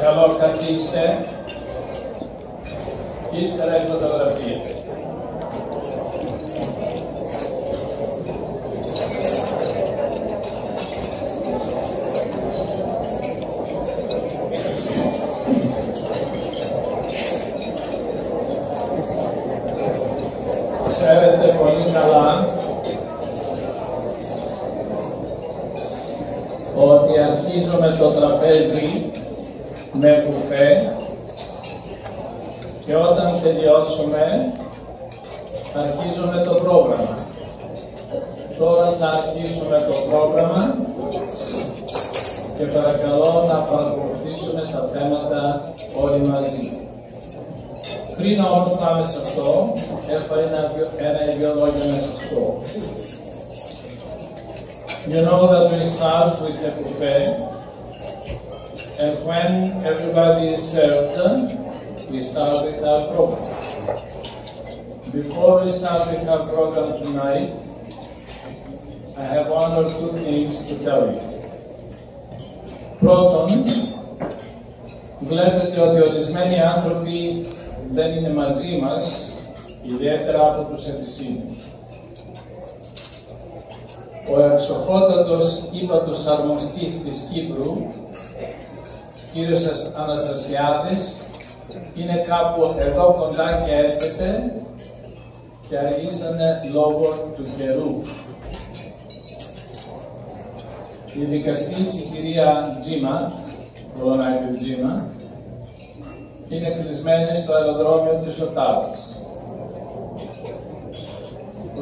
Παρακαλώ καθίστε και ύστερα οι φωτογραφίες. Ξέρετε πολύ καλά ότι αρχίζουμε το τραπέζι με μπουφέ και όταν τελειώσουμε αρχίζουμε το πρόγραμμα. Τώρα θα αρχίσουμε το πρόγραμμα και παρακαλώ να παρακολουθήσουμε τα θέματα όλοι μαζί. Πριν όμως πάμε σε αυτό, έχω ένα ή δύο λόγια να σας πω. You know that we start with a buffet, and when everybody is served, we start with our program. Before we start with our program tonight, I have one or two things to tell you. Πρώτον, βλέπετε ότι ορισμένοι άνθρωποι δεν είναι μαζί μας, ιδιαίτερα από τους επισήμους. Ο εξοχότατος ύπατος αρμοστής της Κύπρου, κύριος Αναστασιάδης, είναι κάπου εδώ κοντά και έρχεται και αργήσανε λόγω του καιρού. Η δικαστής, η κυρία Τζίμα, Κολονάκη Τζίμα, είναι κλεισμένη στο αεροδρόμιο της Οτάβας.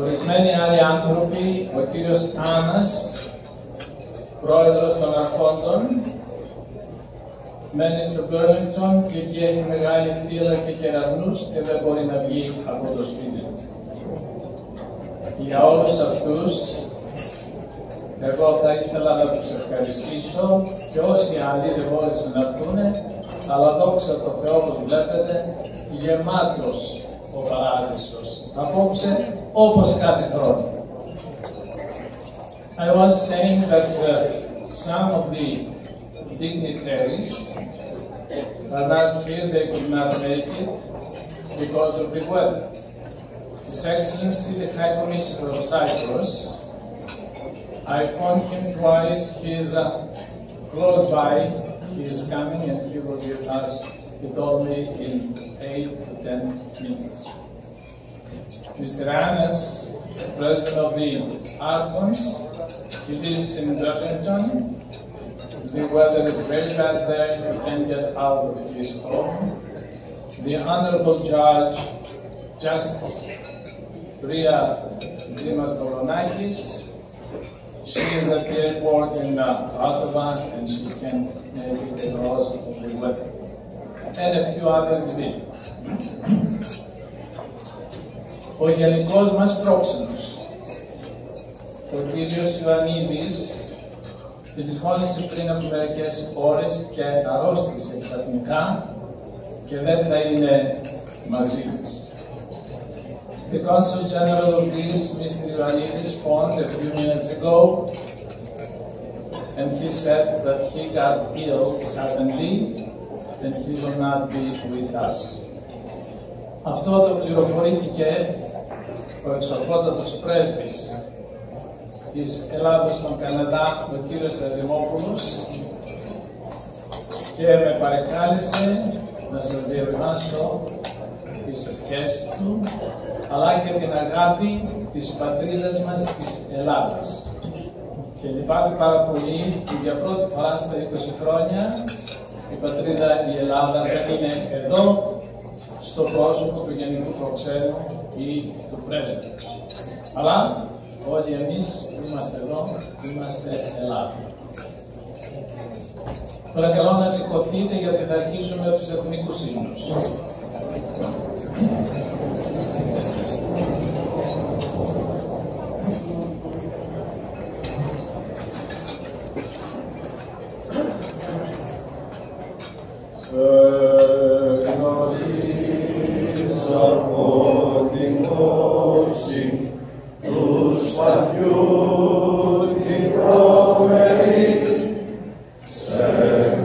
Ορισμένοι άλλοι άνθρωποι, ο κύριος Άννας, πρόεδρος των αρχόντων, μένει στο Μπέρλινγκτον και εκεί έχει μεγάλη θύλα και κεραυνούς και δεν μπορεί να βγει από το σπίτι του. Για όλους αυτούς, εγώ θα ήθελα να τους ευχαριστήσω και όσοι άλλοι δεν μπόρεσαν να έρθουν, αλλά δόξα τω Θεώ που βλέπετε, γεμάτος ο παράδεισος. Απόψε, όπως κάθε χρόνο. I was saying that some of the dignitaries are not here, they could not make it because of the weather. His Excellency, the High Commissioner of Cyprus, I phoned him twice, he is close by, he is coming and he will be with us, he told me, in 8 to 10 minutes. Mr. Annas, President of the Archons, he lives in Burlington. The weather is very bad there, he can't get out of his home. The Honorable Judge, Justice Priya Zimas Kolonaikis, she is at the airport in Ottawa and she can't make it because of the weather. And a few other individuals. Ο γενικός μας πρόξενος, ο κύριος Ιωαννίδης, τηλεφώνησε πριν από μερικές ώρες και αρρώστησε ξαφνικά και δεν θα είναι μαζί μας. The Consul General of Greece, Mr. Ioannidis, phoned a few minutes ago and he said that he got ill suddenly and he will not be with us. Αυτό το πληροφορήθηκε ο εξοχότατος πρέσβης της Ελλάδος στον Καναδά, ο κύριος Αζημόπουλος, και με παρεκάλεσε να σας διαβιβάσω τις ευχές του, αλλά και την αγάπη της πατρίδας μας της Ελλάδας. Και λυπάμαι πάρα πολύ που για πρώτη φορά στα 20 χρόνια η πατρίδα η Ελλάδα δεν είναι εδώ στο πρόσωπο του Γενικού Προξένου ή του Πρέσβη. Αλλά όλοι εμείς είμαστε εδώ, είμαστε Ελλάδα. Παρακαλώ να σηκωθείτε γιατί θα αρχίσουμε τους εθνικούς ύμνους. Sen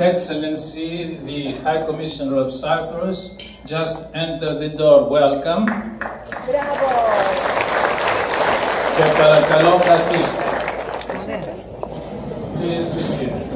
Excellency, the High Commissioner of Cyprus, just entered the door. Welcome. Bravo. Και παρακαλώ καθίστε. Please be seated.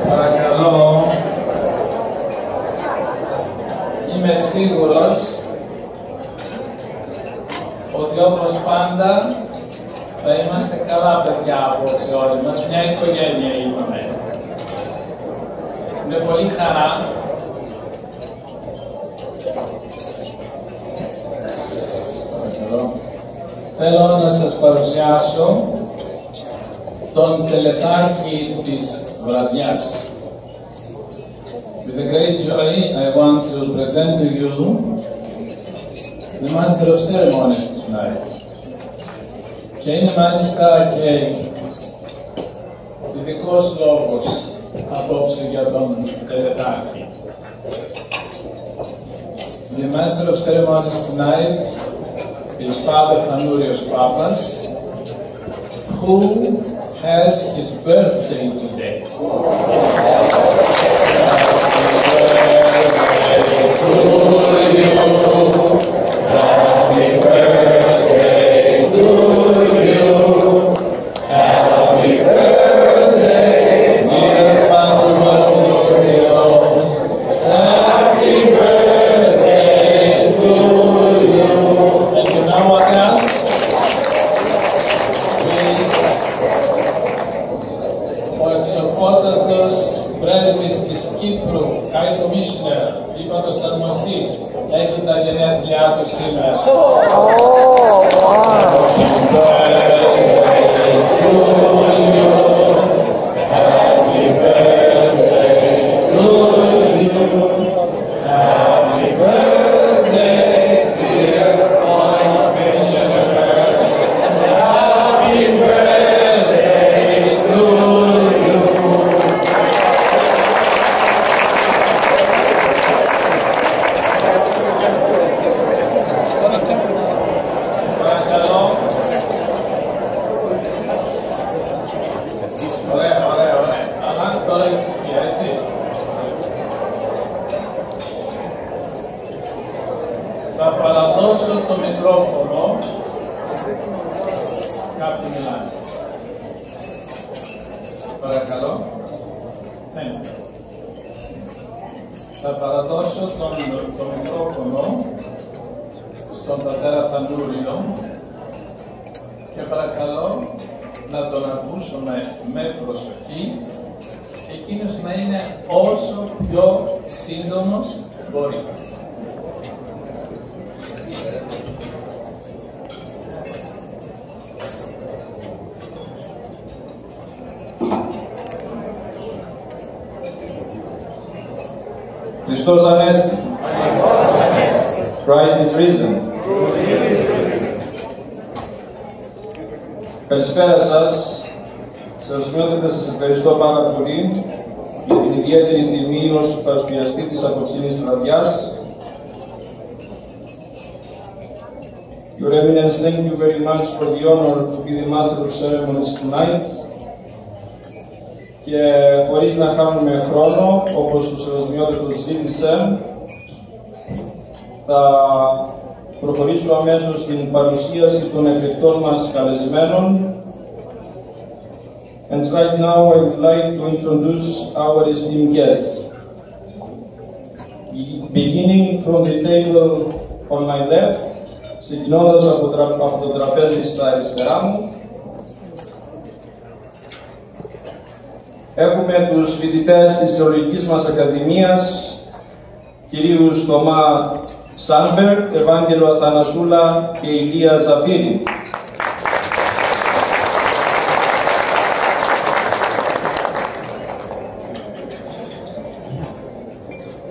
Παρακαλώ, είμαι σίγουρος ότι όπως πάντα θα είμαστε καλά παιδιά απόψε όλοι μας, μια οικογένεια είπαμε. Με πολύ χαρά θέλω να σας παρουσιάσω τον τελετάρχη της βραδιάς. With a great joy, I want to present to you the Master of Ceremonies tonight. Και είναι μάλιστα και ειδικός λόγος απόψε για τον τελετάρχη. The Master of Ceremonies tonight is Father Panourios Papas, who has his birthday today. High Commissioner, είπαμε αρμοστής, έχει τα γενέθλιά του σήμερα. Θα παραδώσω το μικρόφωνο. Κάποιοι μιλάνε. Παρακαλώ. Θα παραδώσω το μικρόφωνο στον πατέρα Πανούριο και παρακαλώ να τον ακούσουμε με προσοχή, εκείνος να είναι όσο πιο σύντομος μπορεί. Χριστός Ανέστη. Christ is risen. Καλησπέρα σας. Σεβασμιότατα, σας ευχαριστώ πάρα πολύ για την ιδιαίτερη τιμή ως παρουσιαστή της απόψινής βραδιάς. Your Eminence, thank you very much for the honor to be the Master of Ceremonies tonight. Και χωρίς να χάνουμε χρόνο, όπως ο Σεβασμιότατος ζήτησε, θα προχωρήσω αμέσως στην παρουσίαση των εκλεκτών μας καλεσμένων. And right now I would like to introduce our esteemed guests. Beginning from the table on my left, ξεκινώντας από το τραπέζι στα αριστερά μου, έχουμε τους φοιτητές της Θεολογικής μας Ακαδημίας, κυρίους Θωμά Σάνμπερ, Ευάγγελο Αθανασούλα και Ηλία Ζαφύρη.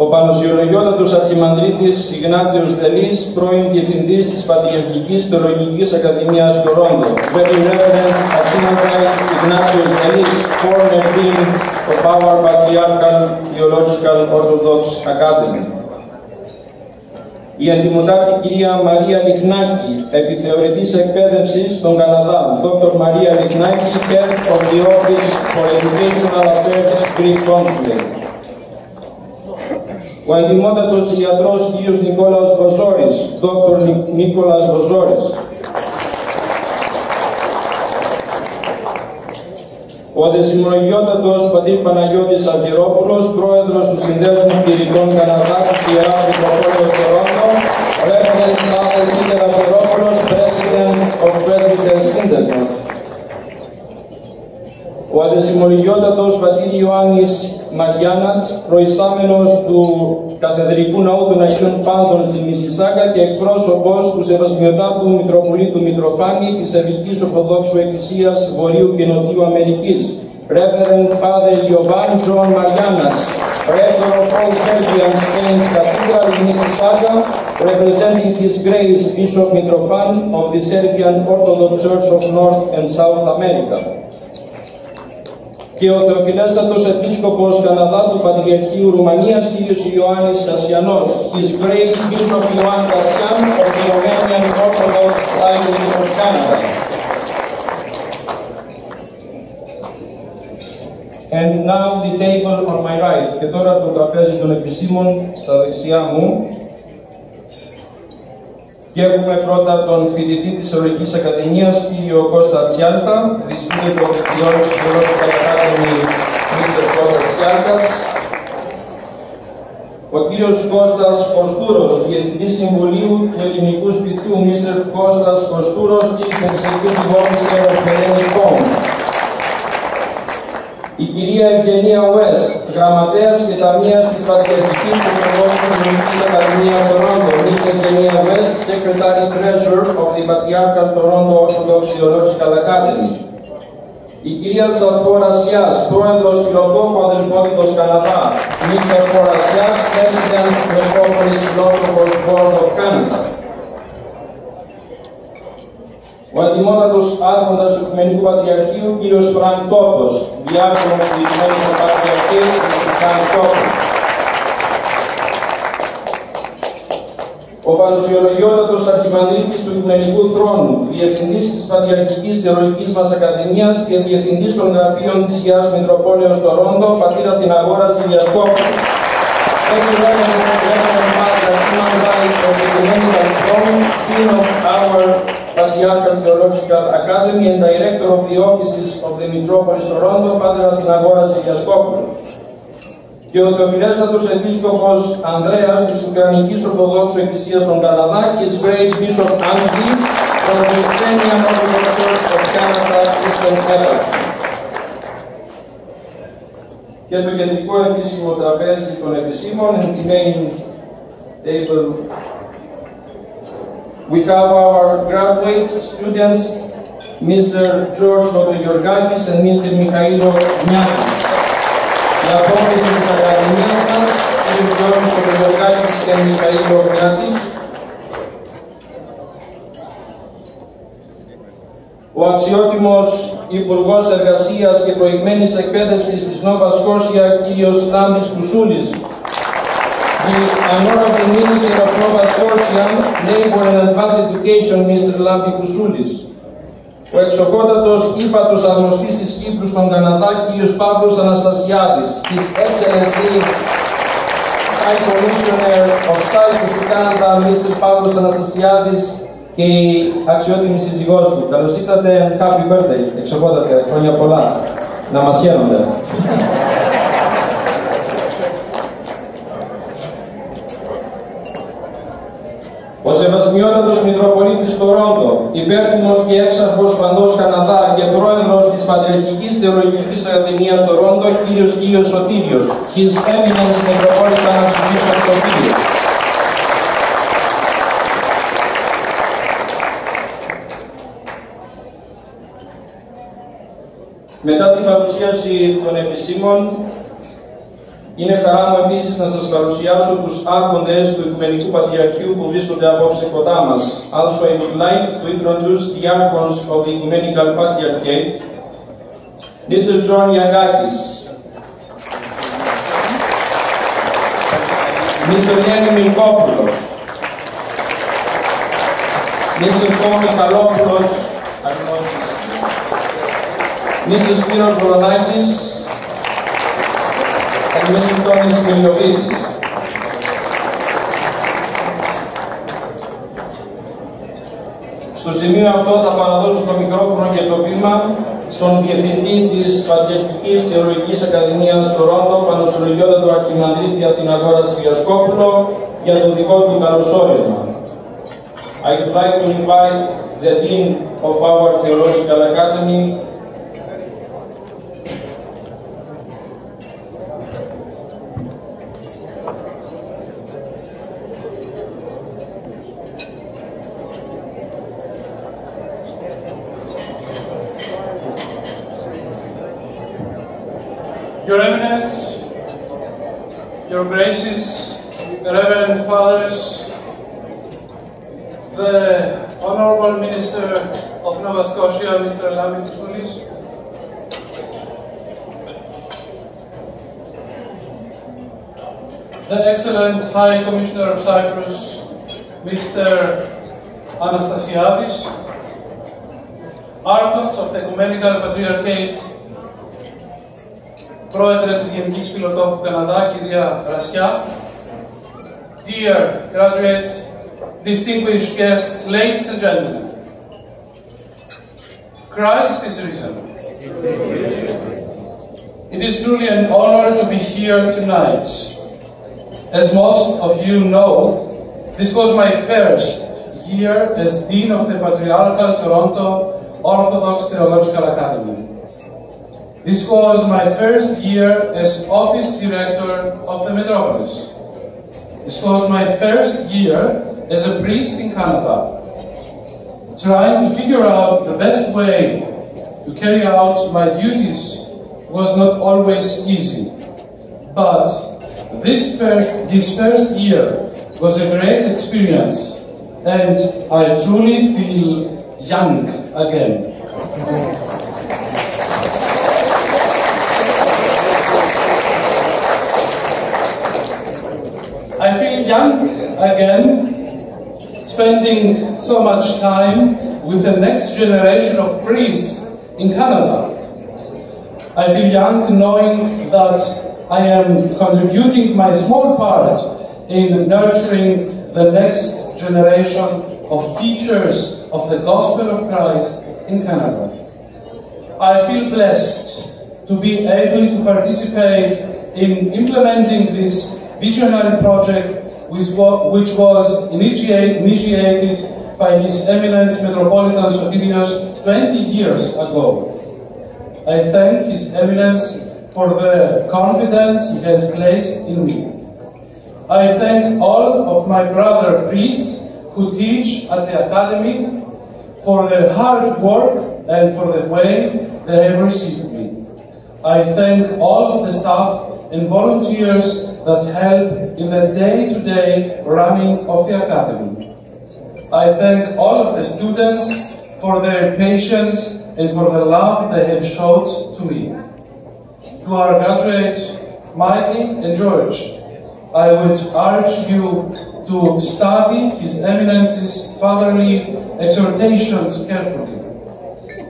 ο Πανοσιολογιότατος Αρχιμανδρίτης Ιγνάτιος Δελής, πρώην Διευθυντής της Πατριαρχικής Θεολογικής Ακαδημίας του Ρόντο. Very Reverend Archimandrite Ignatius Delis, former Dean of our Patriarchal Theological Orthodox Academy. Η αντιμοτάτη κυρία Μαρία Λιχνάκη, επιθεωρητής εκπαίδευσης στον Καναδά, Dr. Μαρία Λιχνάκη, Head of the Office for Educational Affairs, Greek Consulate. Ο αντιμότατος ιατρός κ. Νικόλαος Βοζόρης, Dr. Νίκολας Βοζόρης. Ο δεσιμολογιότατος πατήρ Παναγιώτης Αυγερόπουλος, πρόεδρος του Συνδέσμου Κηρυκών Καναδά του Ιερά Μητροπόλεως Τορόντο, Reverend Father Peter Αυγερόπουλος, President of Presbyter Σύνδεσμος. Ο αδεσιμολογιότατος πατήρ Ιωάννης Μαριάνατς, προϊστάμενος του Καθεδρικού Ναού των Αγίων Πάντων στη Μισισάκα και εκπρόσωπος του Σεβασμιωτάτου Μητροπολίτου Μητροφάνη της Σερβικής Ορθοδόξου Εκκλησίας Βορείου και Νοτιού Αμερικής, Reverend Father Jovan John Marianas, Rector of all Serbian Saints Cathedral in Mississauga, representing His Grace Bishop Mitrofan of the Serbian Orthodox Church of North and South America. Και ο Θεοφιλέστατος Επίσκοπος Καναδά του Πατριαρχείου Ρουμανίας, κ. Ιωάννης Κασιανός, His Grace Bishop Ιωάνν Κασιάν of the Romanian Orthodox Diocese of Canada. And now the table on my right. Και τώρα το τραπέζι των επισήμων στα δεξιά μου. Και έχουμε πρώτα τον φοιτητή της Θεολογικής Ακαδημίας, κ. Κώστα Τσιάλτα, the Spirit of the Theological Academy, Mr. Κώστα Τσιάλτας. Ο κύριος Κώστας Κοστούρος, Διευθυντής Συμβουλίου του Ελληνικού Σπιτιού, Mr. Κώστας Κοστούρος, Chief Executive Officer of Hellenic Home. Η κυρία Ευγενία West, Γραμματέας και Ταμείας της Πατριαρχικής Ορθοδόξου Ελληνικής Ακαδημίας Toronto, Miss Ευγενία West, Secretary Treasurer of the Patriarchal Toronto Orthodox Theological Academy. Η κυρία Σαρφόρα Σιάς, Πρόεδρος Φιλοδόχου Αδελφότητος Καναδά, Miss Σαρφόρα Σιάς, President Metropolis Orthodox Board of Canada. Ο αντιμότατος άρχοντας του Οικουμενικού Πατριαρχείου, κ. Φρανκ Τόπος, διάκονος του Οικουμενικού Πατριαρχείου, Φρανκ Τόπος. Ο παρουσιολογιότατος Αρχιμανδρίτης του Οικουμενικού Θρόνου, Διευθυντής της Πατριαρχικής Θεολογικής μας Ακαδημίας και Διευθυντής των Γραφείων της Ιεράς Μητροπόλεως Τορόντο, πατήρ Αθηναγόρας Ηλιασκόπουλος. Patriarchal Theological Academy and Director of the Offices of the Metropolis Toronto, Father Αθηναγόρας Ηλιασκόπουλος. Και ο Θεοφιλέστατος Επίσκοπος Ανδρέας της Ουκρανικής Ορθοδόξου Εκκλησίας των Καναδά, His Grace Bishop Andy from the Ukrainian Orthodox Church of Canada, Eastern Canada. Και το κεντρικό επίσημο τραπέζι των επισήμων, in the main table. We have our graduate students, Mr. George Otogiorgakis and Mr. Mikhailo Gniatis. Οι απόφοιτοι της Ακαδημίας μας, Mr. George Otogiorgakis και Mikhailo Gniatis. Ο αξιότιμος Υπουργός Εργασίας και Προηγμένης Εκπαίδευσης της Νόβα Σκόρσια, κ. Λάμπης Κουσούλης. The Honorable Minister of Nova Scotia, Labour and Advanced Education, Mr. Lampi Kousoulis. Ο εξοχότατος ύπατος αρμοστής της Κύπρου στον Καναδά, κ. Παύλος Αναστασιάδης. His Excellency, High Commissioner of Cyprus to Canada, Mr. Παύλος Αναστασιάδης και η αξιότιμη σύζυγός του. Καλώς ήρθατε, happy birthday, εξοχότατε, χρόνια πολλά. Να μας χαίρονται. Ο Σεβασμιότατος Μητροπολίτης Τορόντο, υπεύθυνος και έξαρχος παντός Καναδά και πρόεδρος της Πατριαρχικής Θεολογικής Ακαδημίας Τορόντο, κ. Σωτήριος, His Eminence Metropolitan Archbishop Σωτήριος. Μετά την παρουσίαση των επισήμων, Είναι χαρά μου επίσης να σας παρουσιάσω τους άρχοντες του Οικουμενικού Πατριαρχείου που βρίσκονται απόψε κοντά μας. Also, I would like to introduce the archons of the Ecumenical Patriarchate, Mr. John Yangakis, Mr. Lenny Milkopoulos, Mr. Tommy Kalopoulos, Mr. Spiros Volonakis, and Mr. Tony Smiliovidis. Στο σημείο αυτό θα παραδώσω το μικρόφωνο και το βήμα στον Διευθυντή της Πατριαρχικής Θεολογικής Ακαδημίας Τορόντο, Πανοσυλλογιότατο Αρχιμανδρίτη Αθηναγόρας Βιασκόπουλο, για το δικό του καλωσόρισμα. I would like to invite the Dean of our Theological Academy, Your Eminence, Your Graces, Reverend Fathers, the Honorable Minister of Nova Scotia, Mr. Lami Koussoulis, the Excellent High Commissioner of Cyprus, Mr. Anastasiadis, Archons of the Ecumenical Patriarchate, Πρόεδρε της Γενικής Φιλοτόχου Καναδά, κυρία Ρασιά, dear graduates, distinguished guests, ladies and gentlemen, Christ is risen. It is truly an honor to be here tonight. As most of you know, this was my first year as Dean of the Patriarchal Toronto Orthodox Theological Academy. This was my first year as Office Director of the Metropolis. This was my first year as a priest in Canada. Trying to figure out the best way to carry out my duties was not always easy. But this first year was a great experience, and I truly feel young again. I feel young again, spending so much time with the next generation of priests in Canada. I feel young knowing that I am contributing my small part in nurturing the next generation of teachers of the Gospel of Christ in Canada. I feel blessed to be able to participate in implementing this visionary project which was initiated by His Eminence Metropolitan Sotirios 20 years ago. I thank His Eminence for the confidence He has placed in me. I thank all of my brother priests who teach at the Academy for their hard work and for the way they have received me. I thank all of the staff and volunteers that help in the day-to-day running of the Academy. I thank all of the students for their patience and for the love they have showed to me. To our graduates, Mikey and George, I would urge you to study His Eminence's fatherly exhortations carefully.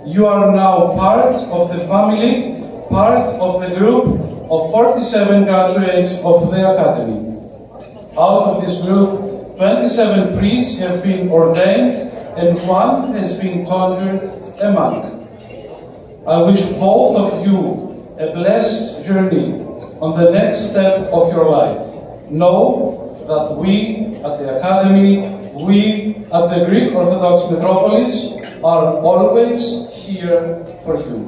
You are now part of the family, part of the group of 47 graduates of the Academy. Out of this group, 27 priests have been ordained and one has been conjured a monk. I wish both of you a blessed journey on the next step of your life. Know that we at the Academy, we at the Greek Orthodox Metropolis are always here for you.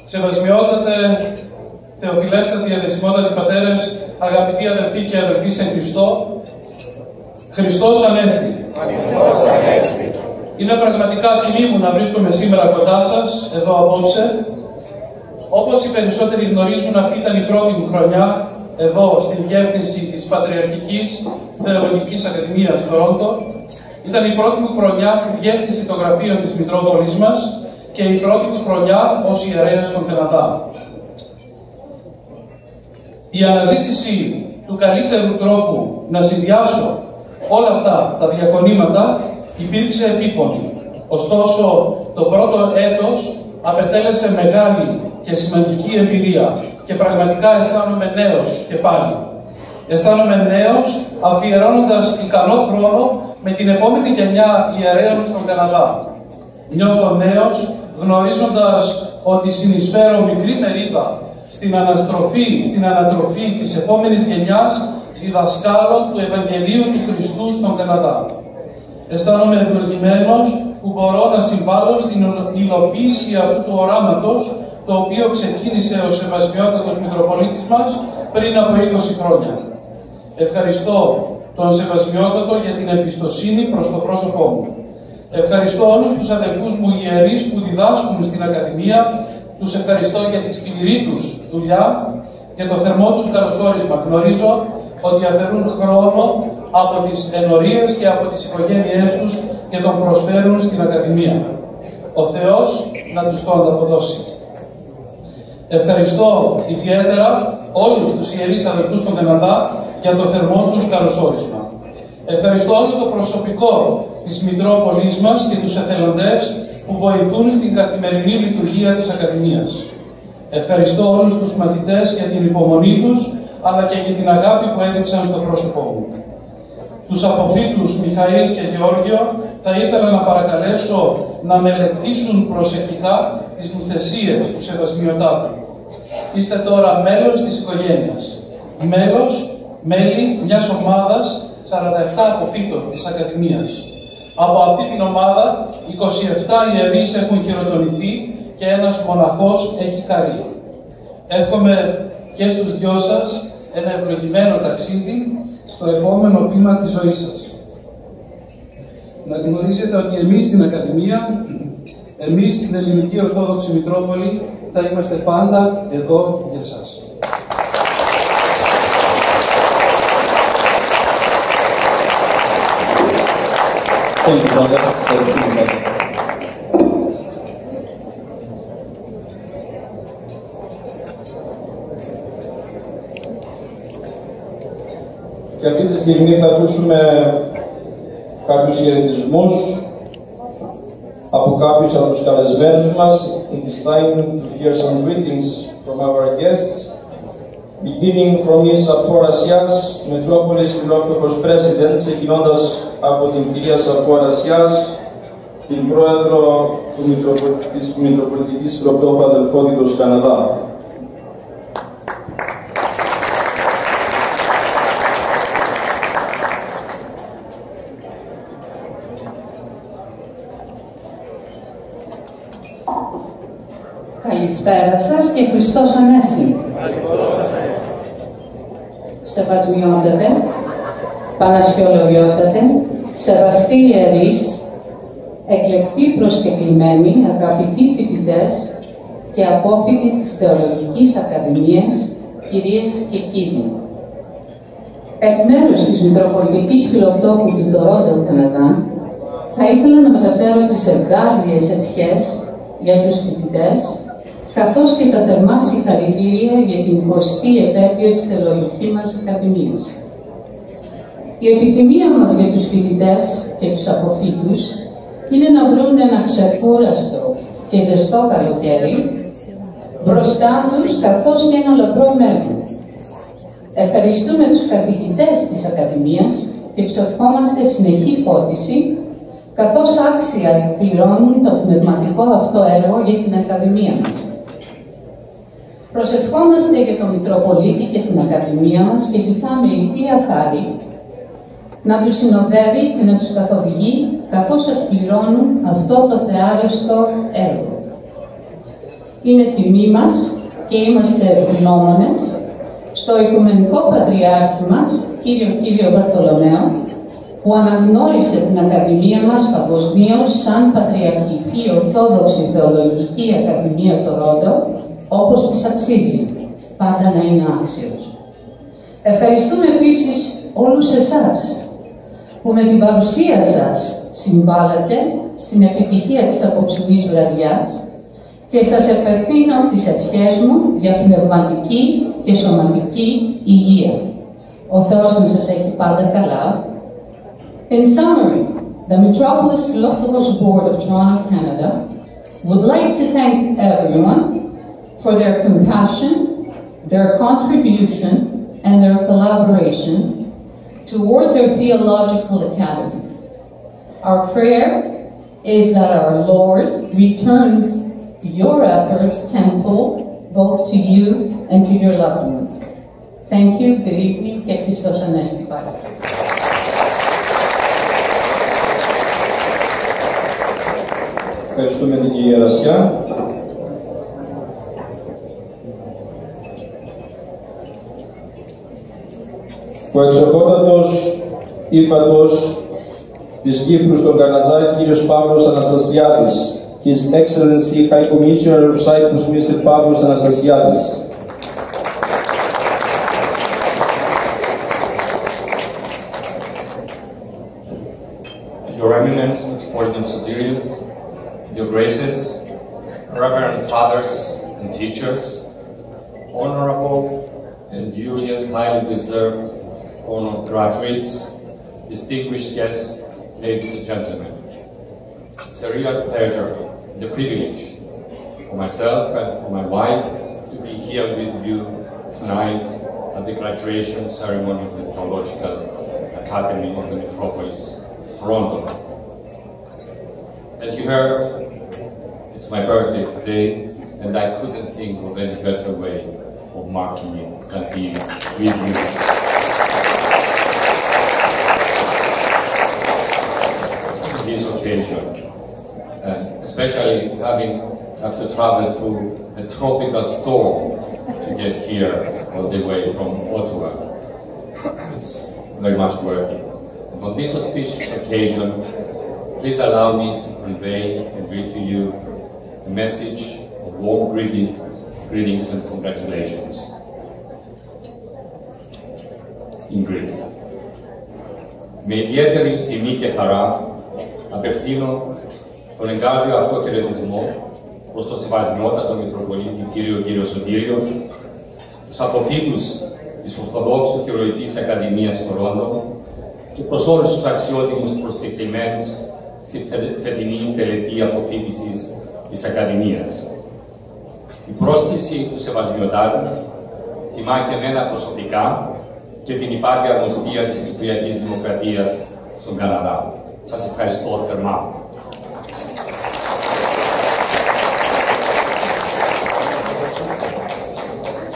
Σεβασμιότατε, θεοφιλέστατοι, αδεσιμότατοι πατέρες, αγαπητοί αδελφοί και αδελφοί εν Χριστώ, Χριστός Ανέστη. Είναι πραγματικά τιμή μου να βρίσκομαι σήμερα κοντά σας, εδώ απόψε, Όπως οι περισσότεροι γνωρίζουν, αυτή ήταν η πρώτη μου χρονιά εδώ στην διεύθυνση της Πατριαρχικής Θεολογικής Ακαδημίας Τορόντο. Ήταν η πρώτη μου χρονιά στη διεύθυνση των γραφείων της Μητρόπολης μας και η πρώτη μου χρονιά ως ιερέας στον Καναδά. Η αναζήτηση του καλύτερου τρόπου να συνδυάσω όλα αυτά τα διακονήματα υπήρξε επίπονη. Ωστόσο, το πρώτο έτος απετέλεσε μεγάλη και σημαντική εμπειρία και πραγματικά αισθάνομαι νέος και πάλι. Αισθάνομαι νέος αφιερώνοντας ικανό χρόνο με την επόμενη γενιά ιερέων στον Καναδά. Νιώθω νέος γνωρίζοντας ότι συνεισφέρω μικρή μερίδα στην ανατροφή της επόμενης γενιάς διδασκάλων του Ευαγγελίου του Χριστού στον Καναδά. Αισθάνομαι ευλογημένος που μπορώ να συμβάλλω στην υλοποίηση αυτού του οράματος, το οποίο ξεκίνησε ο Σεβασμιότατος Μητροπολίτης μας πριν από 20 χρόνια. Ευχαριστώ τον Σεβασμιότατο για την εμπιστοσύνη προς το πρόσωπό μου. Ευχαριστώ όλους τους αδελφούς μου ιερείς που διδάσκουν στην Ακαδημία. Τους ευχαριστώ για τη σκληρή τους δουλειά και το θερμό τους καλωσόρισμα. Γνωρίζω ότι αφαιρούν χρόνο από τις ενορίες και από τις οικογένειές τους και τον προσφέρουν στην Ακαδημία. Ο Θεός να τους το ανταποδώσει. Ευχαριστώ ιδιαίτερα όλους τους ιερείς αδελφούς στον Καναδά για το θερμό τους καλωσόρισμα. Ευχαριστώ όλο το προσωπικό της Μητρόπολης μας και τους εθελοντές που βοηθούν στην καθημερινή λειτουργία της Ακαδημίας. Ευχαριστώ όλους τους μαθητές για την υπομονή τους, αλλά και για την αγάπη που έδειξαν στο πρόσωπό μου. Τους αποφύτους Μιχαήλ και Γεώργιο θα ήθελα να παρακαλέσω να μελετήσουν προσεκτικά τις νουθεσίες του Σεβασμιωτάτου. Είστε τώρα μέλος της οικογένειας. Μέλη μιας ομάδας 47 αποφύτων της Ακαδημίας. Από αυτή την ομάδα 27 ιερείς έχουν χειροτονηθεί και ένας μοναχός έχει καρεί. Εύχομαι και στους δυο σας ένα ευλογημένο ταξίδι στο επόμενο βήμα της ζωής σας. Να γνωρίζετε ότι εμείς στην Ακαδημία, εμείς στην Ελληνική Ορθόδοξη Μητρόπολη, θα είμαστε πάντα εδώ για σας. Και αυτή τη στιγμή θα ακούσουμε κάποιους χαιρετισμούς από κάποιους από τους καλεσμένους μας. It is time to hear some greetings from our guests, beginning from Ms. Σαρφό-Ρασιάς, Metropolis Philoctopos President, ξεκινώντας από την κυρία Σαρφό-Ρασιάς, την πρόεδρο της Μητροπολιτικής Φιλοκτόπου Αδελφότητος Καναδά. Καλησπέρα σας και Χριστός Ανέστη. Σεβασμιότατε, Πανασιολογιότατε, σεβαστοί ιερείς, εκλεκτοί προσκεκλημένοι, αγαπητοί φοιτητές και απόφοιτοι της Θεολογικής Ακαδημίας, κυρίες και κύριοι. Εκ μέρους της Μητροπολιτικής Φιλοκτόπου του Τορόντο, Καναδά, θα ήθελα να μεταφέρω τις εγκάρδιες ευχές για τους φοιτητές, καθώς και τα θερμά συγχαρητήρια για την 20η επέτειο της Θεολογικής μας Ακαδημίας. Η επιθυμία μας για τους φοιτητές και τους αποφύτους είναι να βρουν ένα ξεκούραστο και ζεστό καλοκαίρι μπροστά τους, καθώς και ένα λαμπρό μέλλον. Ευχαριστούμε τους καθηγητές της Ακαδημίας και τους ευχόμαστε συνεχή φώτιση, καθώς άξια εκπληρώνουν το πνευματικό αυτό έργο για την Ακαδημία μας. Προσευχόμαστε για τον Μητροπολίτη και την Ακαδημία μας και ζητάμε η Θεία Χάρη να τους συνοδεύει και να τους καθοδηγεί, καθώς εκπληρώνουν αυτό το θεάρεστο έργο. Είναι τιμή μας και είμαστε ευγνώμονες στο Οικουμενικό Πατριάρχη μας, κύριο Βαρθολομαίο, που αναγνώρισε την Ακαδημία μας παγκοσμίως σαν Πατριαρχική Ορθόδοξη Θεολογική Ακαδημία Τορόντο, όπως της αξίζει, πάντα να είναι άξιος. Ευχαριστούμε επίσης όλους εσάς που με την παρουσία σας συμβάλλατε στην επιτυχία της απόψινής βραδιάς και σας επευθύνω τις ευχές μου για πνευματική και σωματική υγεία. Ο Θεός να σας έχει πάντα καλά. In summary, the Metropolis Philoptolos Board of Toronto, Canada would like to thank everyone for their compassion, their contribution, and their collaboration towards our theological academy. Our prayer is that our Lord returns your efforts tenfold, both to you and to your loved ones. Thank you, good evening, και Χριστός Ανέστη πάλι. Ευχαριστούμε την κυρία Ρασιά. Ο εξοχότατος ύπατος της Κύπρου στον Καναδά, κύριος Παύλος Αναστασιάδης. His Excellency High Commissioner of Cyprus, Mr. Pavlos Anastasiadis. Your Eminence, Metropolitan Sotirios, Your Graces, Reverend Fathers and Teachers, Honorable and duly and highly deserved honored graduates, distinguished guests, ladies and gentlemen. It's a real pleasure and a privilege for myself and for my wife to be here with you tonight at the graduation ceremony of the Theological Academy of the Metropolis, Toronto. As you heard, it's my birthday today, and I couldn't think of any better way of marking it than being with you. This occasion, and especially having to travel through a tropical storm to get here all the way from Ottawa. It's very much worth it. And on this auspicious occasion, please allow me to convey and read to you a message of warm greetings and congratulations. In Greek. Με ιδιαίτερη τιμή και χαρά απευθύνω τον εγκάρδιο αυτό χαιρετισμό προς τον Σεβασμιότατο Μητροπολίτη κύριο Σωτήριο, τους αποφύτους της Ορθοδόξου Θεολογικής Ακαδημίας Τορόντο και προς όλους τους αξιότιμους προσκεκλημένους στη φετινή τελετή αποφύτησης της Ακαδημίας. Η πρόσκληση του Σεβασμιωτάτου τιμά και εμένα προσωπικά και την υπάτια αρμοστία της Κυπριακής Δημοκρατίας στον Καναδά. Σας ευχαριστώ θερμά.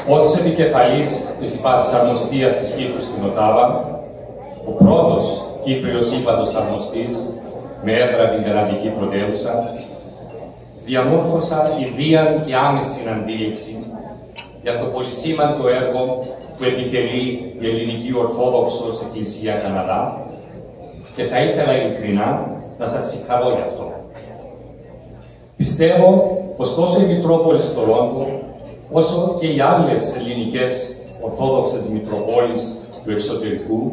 Ως επικεφαλής της υπάτης αρμοστίας της Κύπρου στην Οτάβα, ο πρώτος Κύπριος ύπατος αρμοστής με έδρα την Καναδική πρωτεύουσα, διαμόρφωσα ιδίαν και άμεση αντίληψη για το πολυσήμαντο έργο που επιτελεί η Ελληνική Ορθόδοξος Εκκλησία Καναδά και θα ήθελα ειλικρινά να σας συγχαρώ γι' αυτό. Πιστεύω πως τόσο η Μητρόπολης Τορόντο, όσο και οι άλλες ελληνικές Ορθόδοξες Μητροπόλεις του εξωτερικού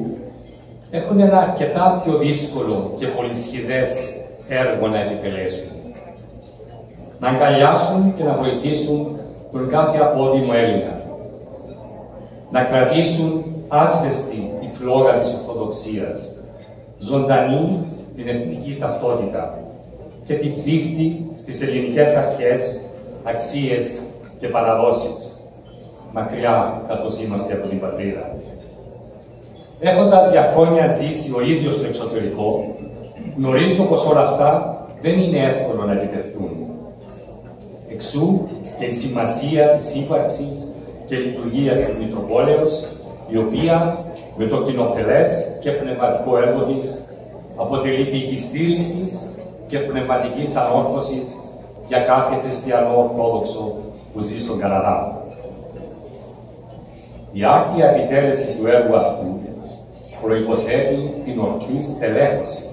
έχουν ένα αρκετά πιο δύσκολο και πολυσχηδές έργο να επιτελέσουν. Να αγκαλιάσουν και να βοηθήσουν τον κάθε απόδημο Έλληνα. Να κρατήσουν άσβεστη τη φλόγα της Ορθοδοξίας, ζωντανή την εθνική ταυτότητα και την πίστη στις ελληνικές αρχές, αξίες και παραδόσεις, μακριά καθώς είμαστε από την πατρίδα. Έχοντας για χρόνια ζήσει ο ίδιος στο εξωτερικό, γνωρίζω πως όλα αυτά δεν είναι εύκολο να επιτευχθούν. Εξού και η σημασία της ύπαρξης και λειτουργίας της Μητροπόλεως, η οποία με το κοινοφελές και πνευματικό έργο της αποτελεί πηγή στήριξης και πνευματικής ανόρθωσης για κάθε χριστιανό Ορθόδοξο που ζει στον Καναδά. Η άρτια επιτέλεση του έργου αυτού προϋποθέτει την ορθή στελέχωση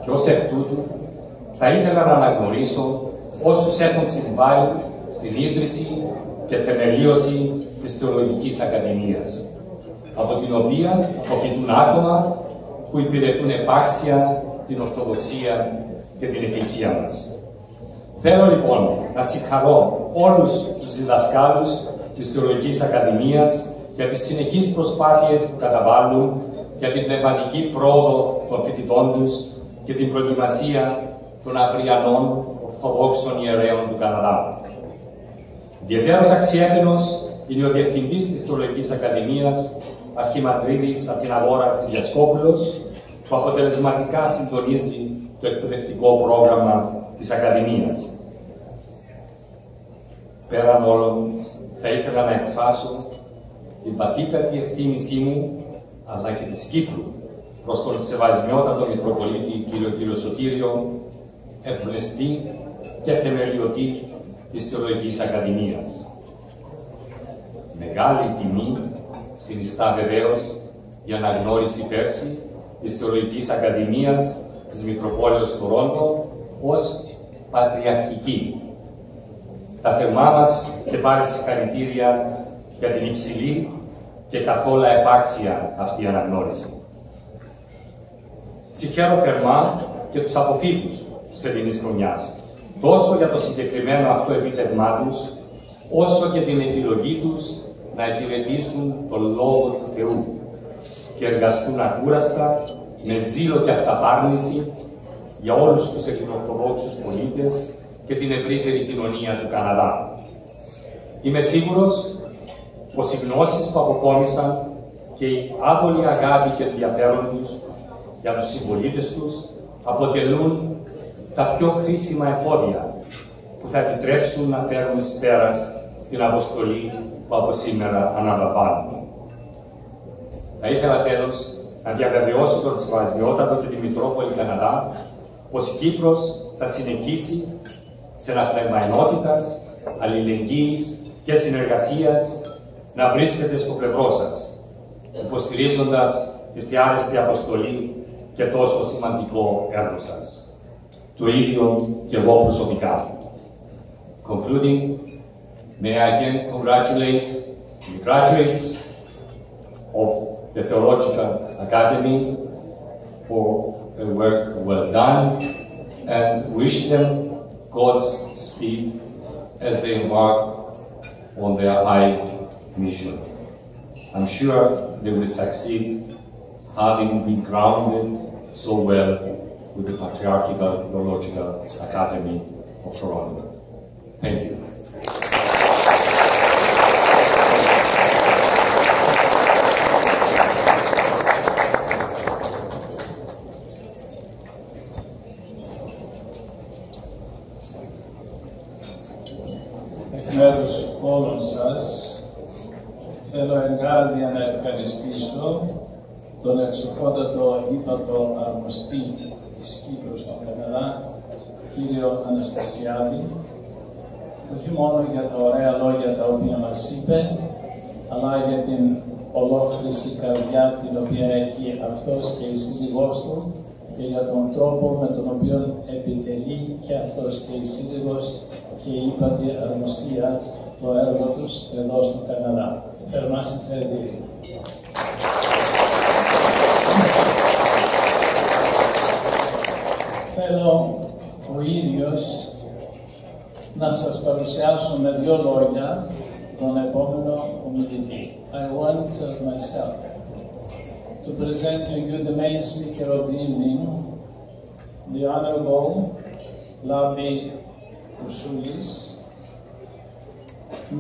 και ως εκ τούτου θα ήθελα να αναγνωρίσω όσους έχουν συμβάλει στην ίδρυση και θεμελίωση της Θεολογικής Ακαδημίας, από την οποία προφητούν άτομα που υπηρετούν επάξια την Ορθοδοξία και την Εκκλησία μας. Θέλω λοιπόν να συγχαρώ όλους τους διδασκάλους της Θεολογικής Ακαδημίας για τις συνεχείς προσπάθειες που καταβάλουν για την πνευματική πρόοδο των φοιτητών τους και την προετοιμασία των αυριανών Ορθοδόξων ιερέων του Καναδά. Ιδιαιτέρως αξιέπαινος είναι ο Διευθυντής της Θεολογικής Ακαδημίας, Αρχιμανδρίτης Αθηναγόρας Διασκόπουλος, που αποτελεσματικά συντονίζει το εκπαιδευτικό πρόγραμμα της Ακαδημίας. Πέραν όλων, θα ήθελα να εκφράσω την βαθύτατη εκτίμησή μου, αλλά και της Κύπρου, προς τον Σεβασμιότατο Μητροπολίτη κύριο Σωτήριο, εμπνευστή και θεμελιωτή της Θεολογικής Ακαδημίας. Μεγάλη τιμή συνιστά βεβαίως η αναγνώριση πέρσι της Θεολογικής Ακαδημίας της Μητροπόλεως του Τορόντο ως πατριαρχική. Τα θερμά μας και πάλι συγχαρητήρια για την υψηλή και καθόλου επάξια αυτή αναγνώριση. Συγχαίρω θερμά και τους αποφύτους της φετινής χρονιάς, τόσο για το συγκεκριμένο αυτό επίτευγμά τους, όσο και την επιλογή τους να υπηρετήσουν τον Λόγο του Θεού και εργαστούν ακούραστα, με ζήλο και αυταπάρνηση για όλους τους ελληνοορθοδόξους πολίτες και την ευρύτερη κοινωνία του Καναδά. Είμαι σίγουρος πως οι γνώσεις που αποκόμισαν και η άδολη αγάπη και ενδιαφέρον τους για τους συμπολίτες τους αποτελούν τα πιο χρήσιμα εφόδια που θα επιτρέψουν να φέρουν εις πέρας την αποστολή που από σήμερα αναλαμβάνουμε. Θα ήθελα τέλος να διαβεβαιώσω τον Σεβασμιότατο και τη Μητρόπολη Καναδά πως η Κύπρος θα συνεχίσει σε ένα πνεύμα ενότητας, αλληλεγγύης και συνεργασίας να βρίσκεται στο πλευρό σας, υποστηρίζοντας τη θεάρεστη αποστολή και τόσο σημαντικό έργο σας. Το ίδιο και εγώ προσωπικά. Concluding, may I again congratulate the graduates of the Theological Academy for a work well done and wish them God's speed as they embark on their high mission. I'm sure they will succeed, having been grounded so well with the Patriarchal Theological Academy of Toronto. Thank you. Εκ μέρους όλων σας, θέλω εγκάρδια να ευχαριστήσω τον εξοχότατο ύπατο αρμοστή της Κύπρου στον Καναδά, κύριο Αναστασιάδη, όχι μόνο για τα ωραία λόγια τα οποία μας είπε, αλλά για την ολόχρηση καρδιά την οποία έχει αυτός και η σύζυγός του και για τον τρόπο με τον οποίο επιτελεί και αυτός και η σύζυγος και η ύπατη αρμοστία το έργο τους εδώ στον Καναδά. Θερμά συγχαρητήρια. Θέλω ο ίδιος να σας παρουσιάσω με δύο λόγια τον επόμενο ομιλητή. I want myself to present to you the main speaker of the evening, the Honorable Lavi Kousoulis,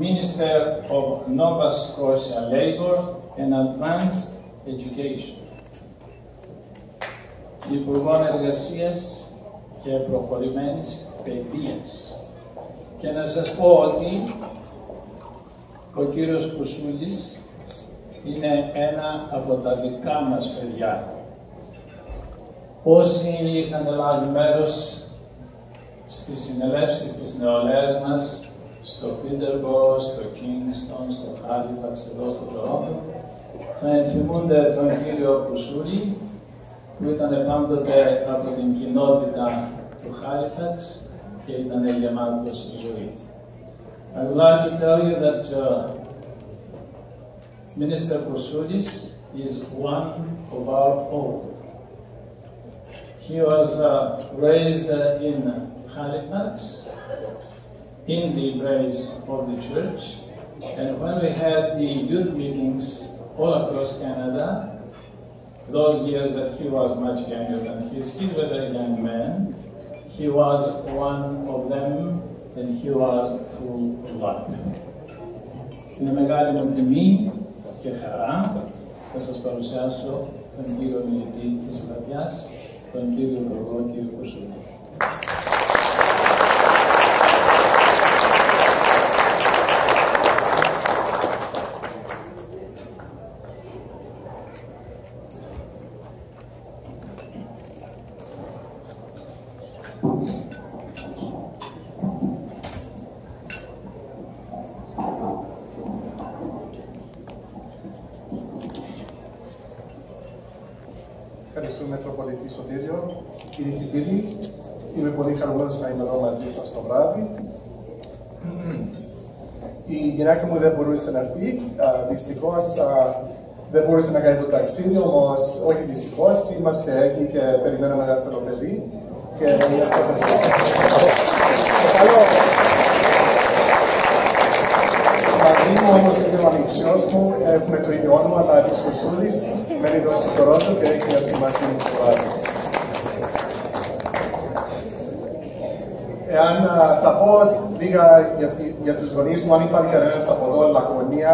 Minister of Nova Scotia Labour and Advanced Education, Υπουργών Εργασίας και Προχωρημένης Παιδείας. Και να σας πω ότι ο κύριος Κουσούλης είναι ένα από τα δικά μας παιδιά. Όσοι είχαν λάβει μέρος στις συνελεύσεις της νεολαίας μας, στο Peterborough, στο Kingston, στο Halifax, εδώ στο Toronto, θα ενθυμούνται τον κύριο Κουσούλη, που ήταν πάντοτε από την κοινότητα του Halifax και ήταν γεμάτος ζωή. I would like to tell you that Minister Koursoudis is one of our own. He was raised in Halifax, in the embrace of the church, and when we had the youth meetings all across Canada, those years that he was much younger than he is, he was a young man, he was one of them, and he was full of life. Είναι μεγάλη μου τιμή και χαρά θα σας παρουσιάσω τον κύριο μιλητή της βραδιάς, τον κύριο Υπουργό, κύριο Koursoudis. Ευχαριστούμε, Μητροπολίτη Σωτήριο. Κύριε και κύριοι, είμαι πολύ χαρούμενος να είμαι εδώ μαζί σας το βράδυ. Η γυναίκα μου δεν μπορούσε να έρθει, δυστυχώς δεν μπορούσε να κάνει το ταξίδι, όμως όχι δυστυχώς, είμαστε εκεί και περιμέναμε δεύτερο παιδί. Και μαζί μου όμως και ο ανιψιός μου έχουμε το ίδιο όνομα, αλλά της Koursoudis, μένει εδώ στο Τορόντο και έχει έρθει μαζί μου στο βράδυ. Εάν θα πω λίγα για τους γονείς μου, αν υπάρχει κανένας από εδώ, Λακωνία,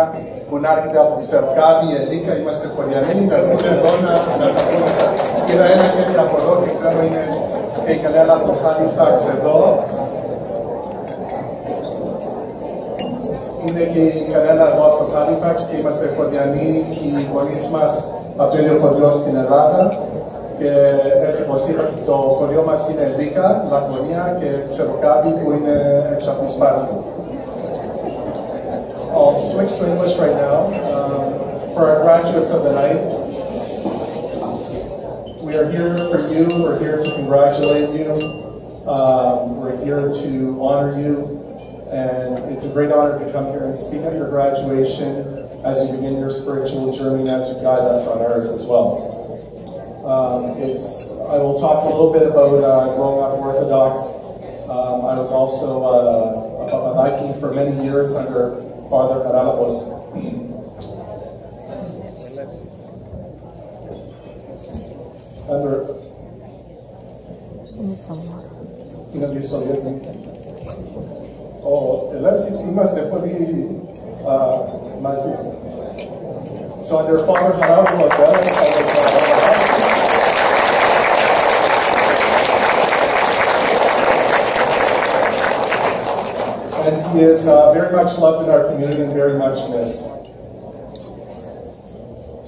που να έρχεται από Ξεροκάδη, Ελίκα, είμαστε χωριανοί, να έρχονται εδώ να τα πούμε. Είδα ένα χέρι από εδώ, δεν ξέρω, είναι και η κανένα από το Halifax εδώ. Είναι και η κανένα εδώ από το Halifax και είμαστε χωριανοί, οι γονείς μας από το ίδιο χωριό στην Ελλάδα. Και έτσι όπως είπα, το χωριό μας είναι Ελίκα, Λακωνία και Ξεροκάδη που είναι έξω από τη Σπάρτη. I'll switch to English right now. For our graduates of the night, we are here for you, we're here to congratulate you, we're here to honor you, and it's a great honor to come here and speak at your graduation as you begin your spiritual journey and as you guide us on ours as well. I will talk a little bit about growing up Orthodox. I was also a Viking for many years under Father Karalabos. Είναι δυσχολιέται. Είμαστε πολύ μαζί. So under Father Karalabos, and he is very much loved in our community and very much missed.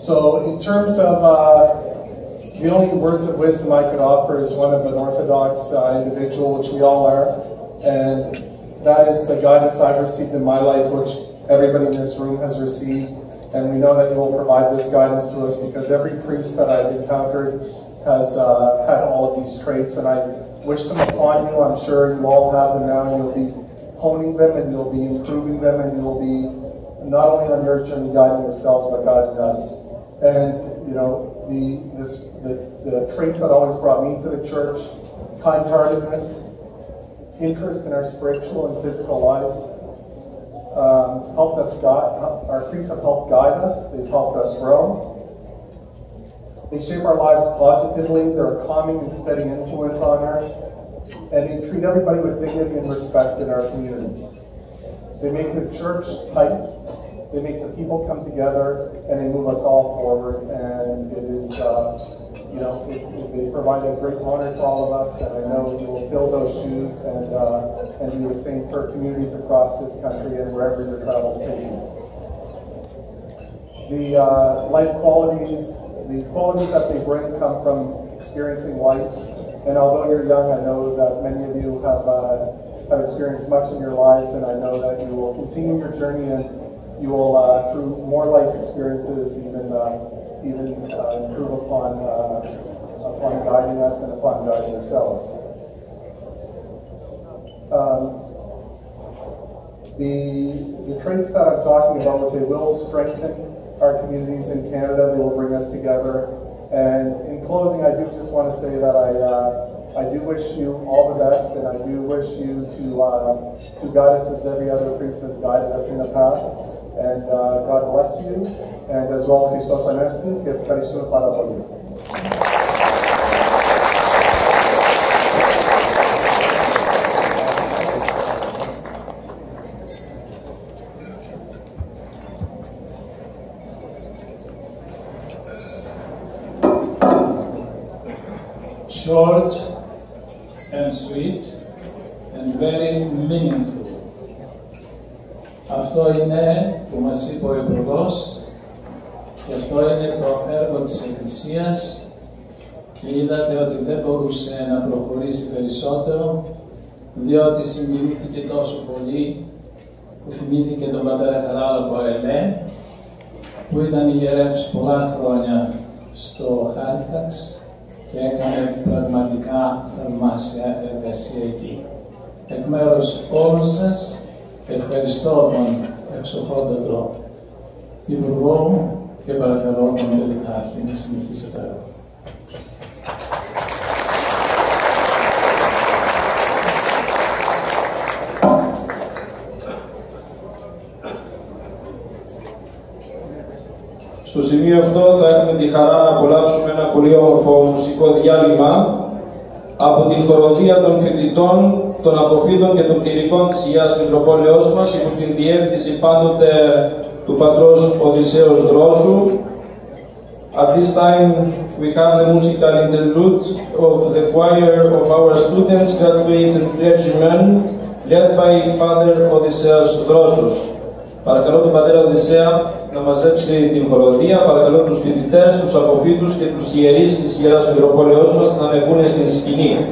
So in terms of the only words of wisdom I could offer is one of an Orthodox individual, which we all are, and that is the guidance I've received in my life, which everybody in this room has received, and we know that you will provide this guidance to us because every priest that I've encountered has had all of these traits, and I wish them upon you. I'm sure you all have them now, and you'll be honing them, and you'll be improving them, and you'll be not only on your journey guiding yourselves, but guiding us. And you know, the traits that always brought me to the church: kind-heartedness, interest in our spiritual and physical lives, helped us guide. Our priests have helped guide us. They've helped us grow. They shape our lives positively. They're a calming and steady influence on us. And they treat everybody with dignity and respect in our communities. They make the church tight, they make the people come together, and they move us all forward. And it is, they provide a great honor to all of us, and I know you will fill those shoes and do the same for communities across this country and wherever your travels take you. The life qualities, the qualities that they bring come from experiencing life. And although you're young, I know that many of you have experienced much in your lives, and I know that you will continue your journey, and you will, through more life experiences, even improve upon guiding us and upon guiding yourselves. The traits that I'm talking about, they will strengthen our communities in Canada. They will bring us together. And in closing, I do just want to say that I do wish you all the best, and I do wish you to guide us as every other priest has guided us in the past. And God bless you. And as well, Christos Anastin, και ευχαριστούμε πάρα πολύ. Short and sweet and very meaningful. Αυτό είναι που μας είπε ο Υπουργός και αυτό είναι το έργο της Εκκλησίας και είδατε ότι δεν μπορούσε να προχωρήσει περισσότερο διότι συγκινήθηκε τόσο πολύ που θυμήθηκε τον πατέρα Χαράλαμπο Ελέ που ήταν ιερεύς πολλά χρόνια στο Χάλιφαξ και έκανε πραγματικά θαυμάσια εργασία εκεί. Εκ μέρους όλους σας ευχαριστώ τον εξοχότατο Υπουργό και παρακαλώ τον Τελικάρχη να συνεχίσει το έργο. Στο σημείο αυτό θα έχουμε τη χαρά να απολαύσουμε ένα πολύ όμορφο μουσικό διάλειμμα από την χοροδία των φοιτητών, των αποφύτων και των κληρικών της Αγίας Μητροπόλεως μας υπό την διεύθυνση πάντοτε του πατρός Οδυσσέως Δρόσου. At this time we have the musical interlude of the choir of our students, graduates and clergymen led by Father Οδυσσέως Δρόσος. Παρακαλώ τον πατέρα Οδυσσέα να μαζέψει την χοροδία, παρακαλώ τους φοιτητές, τους αποφύτους και τους ιερείς της Ιεράς Μητροπόλεως μας να ανεβούν στην σκηνή.